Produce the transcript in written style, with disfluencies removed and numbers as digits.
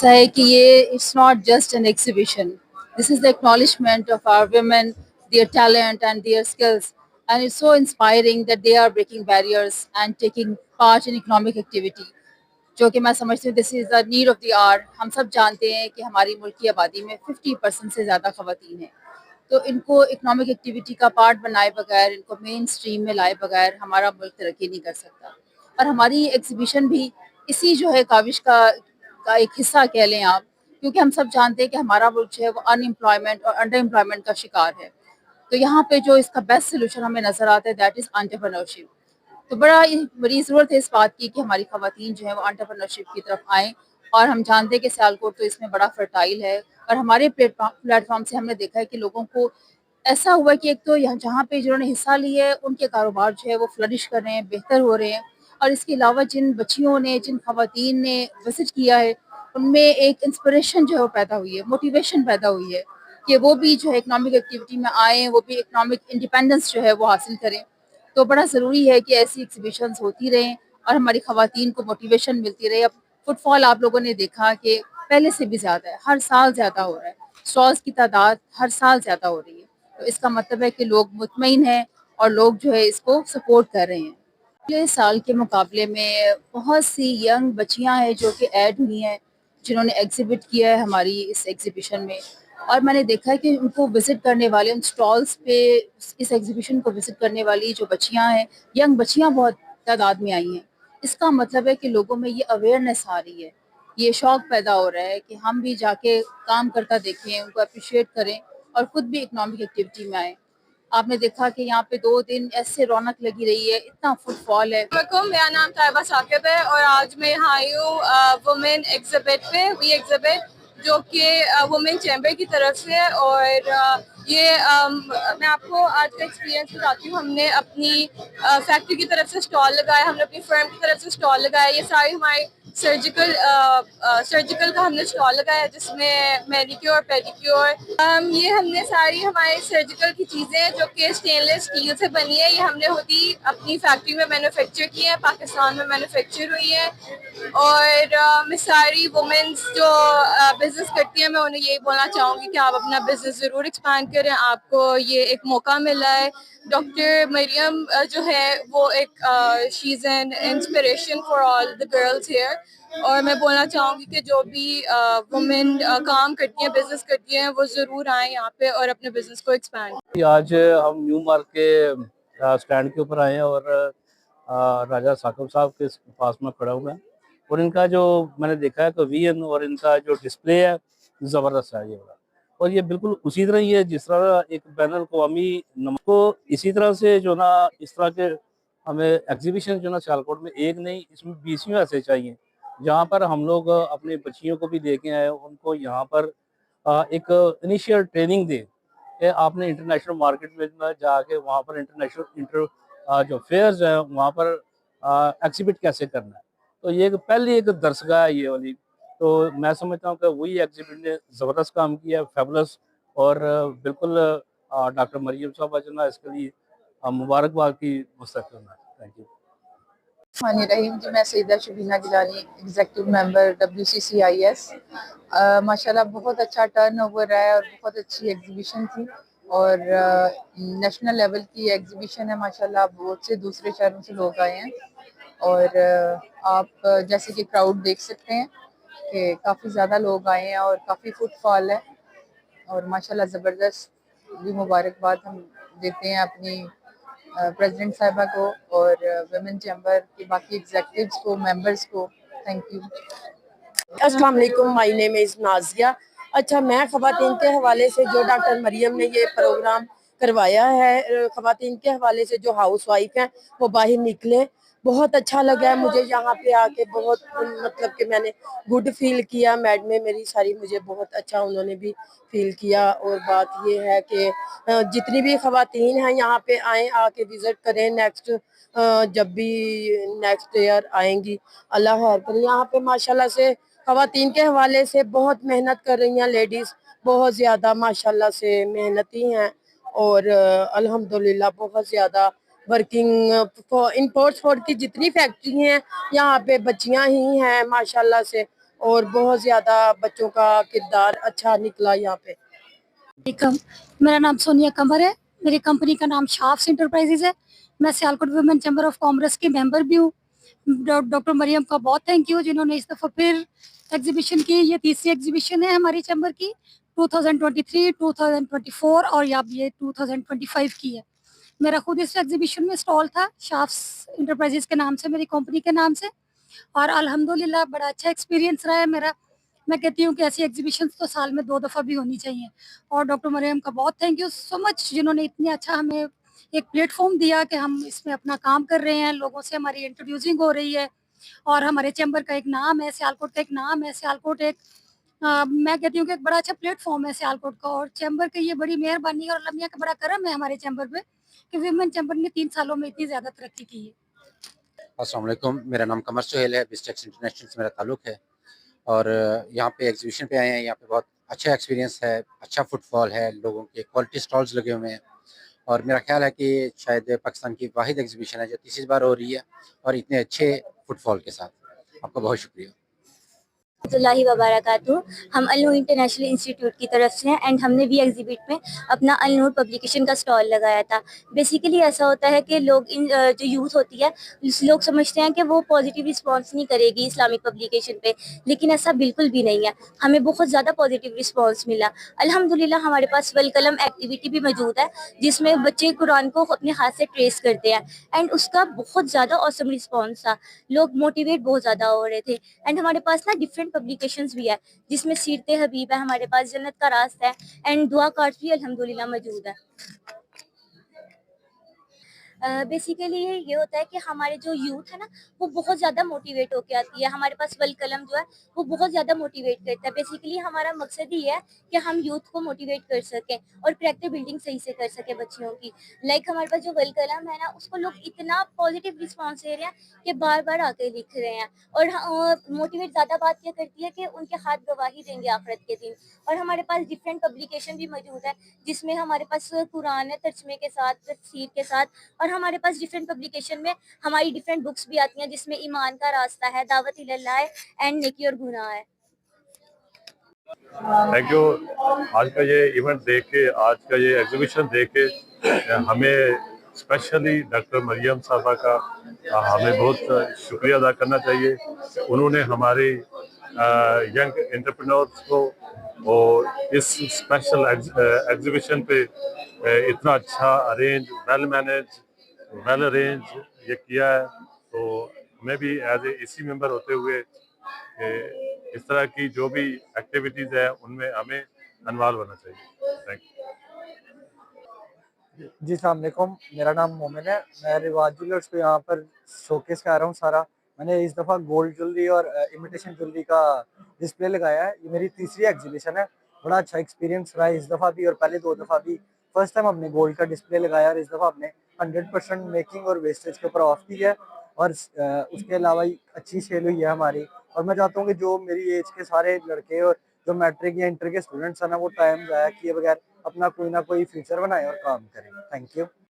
ऐसा है कि ये it's not just an exhibition, this is the acknowledgement of our women, their talent and their skills, and it's so inspiring that they are breaking barriers and taking part in economic activity, जो कि मैं समझती हूँ this is the need of the hour. हम सब जानते हैं कि हमारी मुल्क की आबादी में 50% से ज़्यादा ख़वातीन हैं, तो इनको इकोनॉमिक एक्टिविटी का पार्ट बनाए बगैर, इनको मेन स्ट्रीम में लाए बगैर हमारा मुल्क तरक्की नहीं कर सकता। और हमारी एग्जीबिशन भी इसी जो है काविश का एक हिस्सा कह लें आप, क्योंकि हम सब जानते हैं कि हमारा मुल्क जो है वो अनएम्प्लॉयमेंट और अंडर एम्प्लॉयमेंट का शिकार है। तो यहाँ पे जो इसका बेस्ट सोल्यूशन हमें नज़र आता है दैट इज़ एंटरप्रेन्योरशिप। तो बड़ी ज़रूरत है इस बात की कि हमारी ख़वातीन जो है वो एंटरप्रेन्योरशिप की तरफ आएँ, और हम जानते हैं कि सियालकोट तो इसमें बड़ा फर्टाइल है। और हमारे प्लेटफॉर्म से हमने देखा है कि लोगों को ऐसा हुआ कि एक तो यहाँ जहाँ पे जिन्होंने हिस्सा लिया है उनके कारोबार जो है वो फ्लरिश कर रहे हैं, बेहतर हो रहे हैं। और इसके अलावा जिन बच्चियों ने, जिन ख़वातीन ने विजिट किया है, उनमें एक इंस्पिरेशन जो है वो पैदा हुई है, मोटिवेशन पैदा हुई है कि वो भी जो है इकोनॉमिक एक्टिविटी में आएँ, वो भी इकोनॉमिक इंडिपेंडेंस जो है वो हासिल करें। तो बड़ा ज़रूरी है कि ऐसी एग्जीबिशंस होती रहें और हमारी ख़वातीन को मोटिवेशन मिलती रहे। अब फुटफॉल आप लोगों ने देखा कि पहले से भी ज़्यादा है, हर साल ज़्यादा हो रहा है, स्टॉल्स की तादाद हर साल ज़्यादा हो रही है। तो इसका मतलब है कि लोग मुतमईन हैं और लोग जो है इसको सपोर्ट कर रहे हैं। पिछले साल के मुकाबले में बहुत सी यंग बच्चियां हैं जो कि ऐड हुई हैं, जिन्होंने एग्जिबिट किया है हमारी इस एग्जीबिशन में। और मैंने देखा है कि उनको विज़िट करने वाले, उन स्टॉल्स पे इस एग्जीबिशन को विज़िट करने वाली जो बच्चियां हैं, यंग बच्चियां बहुत तादाद में आई हैं। इसका मतलब है कि लोगों में ये अवेयरनेस आ रही है, ये शौक़ पैदा हो रहा है कि हम भी जाके काम करता देखें, उनको अप्रिशिएट करें और ख़ुद भी इकोनॉमिक एक्टिविटी में आएँ। आपने देखा कि यहाँ पे 2 दिन ऐसे रौनक लगी रही है, इतना फुटफॉल है। मेरा नाम ताइबा साकिब है और आज मैं यहाँ आई हूँ वुमेन एग्जिबिट पे, वी एग्जिबिट, जो कि वुमेन चैम्बर की तरफ से है। और मैं आपको आज का एक्सपीरियंस बताती हूँ। हमने अपनी फैक्ट्री की तरफ से स्टॉल लगाया, हमने अपनी फर्म की तरफ से स्टॉल लगाया। ये सारी हमारी सर्जिकल का हमने स्टॉल लगाया, जिसमें मैनिक्योर, पेडिक्योर, ये हमने सारी हमारी सर्जिकल की चीज़ें जो कि स्टेनलेस स्टील से बनी है, ये हमने खुद ही अपनी फैक्ट्री में मैन्युफैक्चर की है, पाकिस्तान में मैन्युफैक्चर हुई है। और मैं सारी वुमेन्स जो बिज़नेस करती हैं, मैं उन्हें यही बोलना चाहूँगी कि आप अपना बिज़नेस ज़रूर एक्सपैंड करें। आपको ये एक मौका मिला है। डॉक्टर मरियम जो है वो एक she is an inspiration for all the girls here. और मैं बोलना चाहूँगी कि जो भी वुमेन काम करती हैं, बिज़नेस करती हैं, वो ज़रूर आएँ यहाँ पे और अपने बिज़नेस को एक्सपैंड। आज हम न्यू मार्क के स्टैंड के ऊपर आए हैं और राजा साकिब साहब के पास में खड़ा हुआ है। और इनका जो मैंने देखा है तो वीएन और इनका जो डिस्प्ले है ज़बरदस्त है ये वाला। और ये बिल्कुल उसी तरह ही है जिस तरह एक बैनुल अक़वामी नमक को इसी तरह से जो ना इस तरह के हमें एग्जीबिशन जो ना सियालकोट में एक नहीं, इसमें 20 ऐसे चाहिए, जहाँ पर हम लोग अपनी बच्चियों को भी लेके आए, उनको यहाँ पर एक इनिशियल ट्रेनिंग दें कि आपने इंटरनेशनल मार्केट में जाके वहाँ पर जो फेयर्स हैं वहाँ पर एग्जिबिट कैसे करना है। तो ये पहली एक दरसगाह है ये वाली। तो मैं समझता हूँ कि वही एग्जिबिट ने ज़बरदस्त काम किया है, फेबुलस। और बिल्कुल डॉक्टर मरियम साहबा जो ना इसके लिए मुबारकबाद की मुस्तक है। Thank you. रहीम जी, मैं Saeeda Shabina Gilani, executive member WCCIS। माशाल्लाह बहुत अच्छा टर्न ओवर रहा है और बहुत अच्छी एग्जीबिशन थी। और नेशनल लेवल की एग्जीबिशन है माशाल्लाह, बहुत से दूसरे शहरों से लोग आए हैं। और आप जैसे कि क्राउड देख सकते हैं कि काफ़ी ज़्यादा लोग आए हैं और काफ़ी फुटफॉल है। और माशाल्लाह ज़बरदस्त भी मुबारकबाद हम देते हैं अपनी प्रेसिडेंट साहिबा को और वुमेन चैम्बर के बाकी एग्जीक्यूटिव्स को, मेंबर्स को। Thank you. अस्सलाम वालेकुम, माय नेम इज़ नाज़िया। अच्छा, मैं ख़वातीन के हवाले से जो डॉक्टर मरियम ने ये प्रोग्राम करवाया है, ख़वातीन के हवाले से जो हाउस वाइफ हैं वो बाहर निकले, बहुत अच्छा लगा है मुझे यहाँ पे आके। बहुत मतलब कि मैंने गुड फील किया, मैडमें मेरी सारी मुझे बहुत अच्छा उन्होंने भी फील किया। और बात ये है कि जितनी भी ख़वातीन हैं यहाँ पे आएँ, आके विज़िट करें। नेक्स्ट जब भी नेक्स्ट ईयर आएंगी, अल्लाह खैर करे। यहाँ पे माशाल्लाह से ख़वातीन के हवाले से बहुत मेहनत कर रही हैं लेडीज़, बहुत ज़्यादा माशाल्लाह से मेहनती हैं। और अल्हम्दुलिल्लाह बहुत ज़्यादा वर्किंग इंपोर्ट एक्सपोर्ट की जितनी फैक्ट्री हैं यहाँ पे बच्चियाँ ही हैं माशाल्लाह से। और बहुत ज़्यादा बच्चों का किरदार अच्छा निकला यहाँ पे। वालेकुम, मेरा नाम सोनिया कंवर है। मेरी कंपनी का नाम शाफ्स इंटरप्राइजेज है। मैं Sialkot women chamber of commerce की मेंबर भी हूँ। डॉक्टर मरियम का बहुत थैंक यू जिन्होंने इस दफ़ा फिर एग्जीबिशन की। ये तीसरी एग्जीबिशन है हमारी चैम्बर की, 2023, 2024 और अब ये 2025 की है। मेरा खुद इस एग्जीबिशन में स्टॉल था, शाफ्स इंटरप्राइजेज के नाम से, मेरी कंपनी के नाम से, और अल्हम्दुलिल्लाह बड़ा अच्छा एक्सपीरियंस रहा है मेरा। मैं कहती हूँ कि ऐसी एग्जीबिशंस तो साल में 2 दफ़ा भी होनी चाहिए। और डॉक्टर मरियम का बहुत थैंक यू सो मच जिन्होंने इतनी अच्छा हमें एक प्लेटफॉर्म दिया कि हम इसमें अपना काम कर रहे हैं, लोगों से हमारी इंट्रोड्यूसिंग हो रही है और हमारे चैम्बर का एक नाम है, सियालकोट का एक नाम है। सियालकोट एक मैं कहती हूँ कि एक बड़ा अच्छा प्लेटफॉर्म है सियालकोट का, और चैम्बर की ये बड़ी मेहरबानी और अल्लाह मियां का बड़ा करम है हमारे चैम्बर पे कि विमेन चैम्बर ने 3 सालों में इतनी ज़्यादा तरक्की की है। अस्सलाम वालेकुम, मेरा नाम कमर सुहेल है, बिस्टेक्स इंटरनेशनल से मेरा ताल्लुक़ है और यहाँ पे एग्जीबिशन पे आए हैं। यहाँ पे बहुत अच्छा एक्सपीरियंस है, अच्छा फुटफॉल है, लोगों के क्वालिटी स्टॉल्स लगे हुए हैं और मेरा ख्याल है कि शायद पाकिस्तान की वाहिद एग्जीबिशन है जो तीसरी बार हो रही है और इतने अच्छे फुटफॉल के साथ। आपका बहुत शुक्रिया। रहमतुल्लाहि व बरकातुहू। हम अल नूर इंटरनेशनल इंस्टीट्यूट की तरफ से हैं एंड हमने भी एग्जीबिट में अपना अल नूर पब्लिकेशन का स्टॉल लगाया था। बेसिकली ऐसा होता है कि लोग जो यूथ होती है, लोग समझते हैं कि वो पॉजिटिव रिस्पांस नहीं करेगी इस्लामिक पब्लिकेशन पे, लेकिन ऐसा बिल्कुल भी नहीं है। हमें बहुत ज़्यादा पॉजिटिव रिस्पांस मिला। अल्हम्दुलिल्लाह हमारे पास वल कलम एक्टिविटी भी मौजूद है जिसमें बच्चे कुरान को अपने हाथ से ट्रेस करते हैं एंड उसका बहुत ज़्यादा ऑसम रिस्पॉन्स था। लोग मोटिवेट बहुत ज़्यादा हो रहे थे एंड हमारे पास ना डिफरेंट पब्लिकेशंस भी है जिसमें सीरते हबीब है, हमारे पास जन्नत का रास्ता है एंड दुआ कार्ड्स भी अल्हम्दुलिल्लाह मौजूद है। बेसिकली ये होता है कि हमारे जो यूथ है ना वो बहुत ज़्यादा मोटिवेट होके आती है। हमारे पास वल कलम जो है वो बहुत ज़्यादा मोटिवेट करता है। बेसिकली हमारा मकसद ही है कि हम यूथ को मोटिवेट कर सकें और कैरेक्टर बिल्डिंग सही से कर सकें बच्चियों की। लाइक हमारे पास जो वल कलम है ना उसको लोग इतना पॉजिटिव रिस्पॉन्स दे रहे हैं कि बार बार आके लिख रहे हैं और मोटिवेट ज़्यादा बात क्या करती है कि उनके हाथ गवाही देंगे आखिरत के दिन। और हमारे पास डिफरेंट पब्लिकेशन भी मौजूद है जिसमें हमारे पास कुरान है तर्जमे के साथ, तफसीर के साथ, और हमारे पास डिफरेंट पब्लिकेशन में हमारी डिफरेंट बुक्स भी आती हैं जिसमें ईमान का रास्ता है, दावत इल्लाह है एंड नेकी और गुनाह है। Thank you. आज का ये इवेंट देख के, आज का ये एग्जीबिशन देख के हमें स्पेशली डॉक्टर मरियम साहबा का हमें बहुत शुक्रिया अदा करना चाहिए। उन्होंने हमारे यंग एंटरप्रेन्योर्स को और इस स्पेशल एग्जीबिशन पे इतना अच्छा arrange, well manage, well arrange ये किया है। तो हमें भी एज ए इसी मेंबर होते हुए इस तरह की जो भी एक्टिविटीज है उनमें हमें इन्वॉल्व होना चाहिए। Thank you. जी अस्सलाम वालेकुम, मेरा नाम मोमिन है। मैं रिवाज ज्वेलर्स को यहाँ पर शोकेस कर रहा हूँ सारा। मैंने इस दफ़ा गोल्ड ज्वेलरी और इमिटेशन ज्वेलरी का डिस्प्ले लगाया है। ये मेरी तीसरी एग्जीबिशन है। बड़ा अच्छा एक्सपीरियंस रहा है इस दफ़ा भी और पहले 2 दफ़ा भी। फर्स्ट टाइम हमने गोल्ड का डिस्प्ले लगाया और इस दफ़ा हमने 100% मेकिंग और वेस्टेज के ऊपर ऑफ की है और उसके अलावा अच्छी सेल हुई है हमारी। और मैं चाहता हूँ कि जो मेरी एज के सारे लड़के और जो मैट्रिक या इंटर के स्टूडेंट्स हैं ना वो टाइम ज़ाया किए बगैर अपना कोई ना कोई फ्यूचर बनाए और काम करें। Thank you.